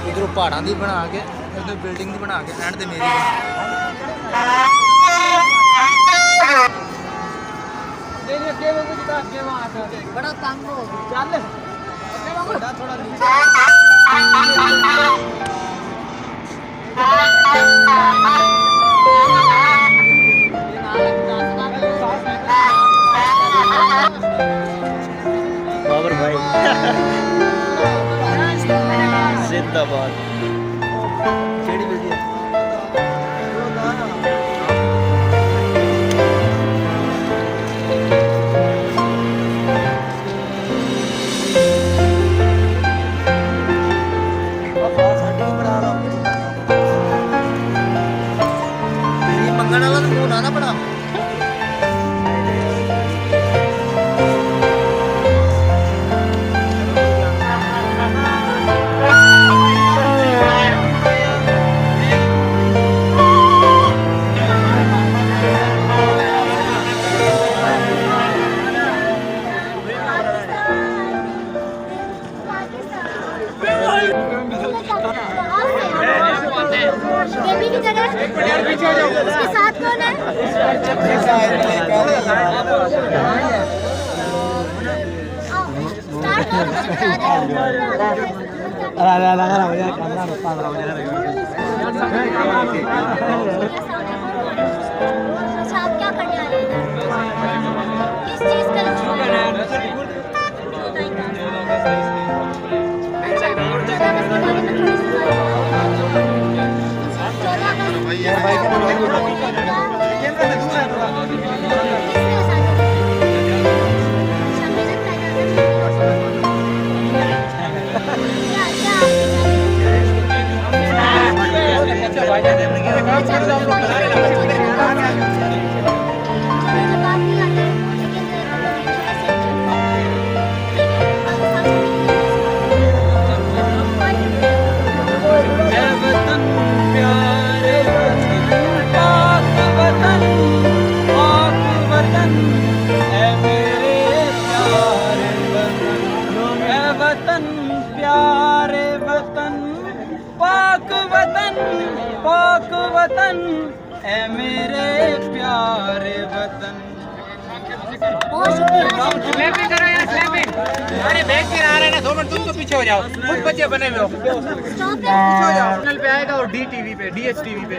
इधरों पहाड़ा की बना के उधर बिल्डिंग की बना के एंड ते मेरी बड़ा तंग हो चल थोड़ा बाबर भाई जिंदाबाद केड़ी वीडियो मंगण वाला तो फोन आना पड़ा बेबी की जगह इसके साथ कौन है? अच्छा आप क्या करने आ रहे हैं? किस चीज़ का पाक वतन ए मेरे प्यारे वतन। अरे बैग गिरा रहे ना 2 मिनट तुम तो पीछे हो जाओ, खुद बच्चे बने हुए हो, पीछे हो जाओ। चैनल पे आएगा और डी टीवी पे DH टीवी पे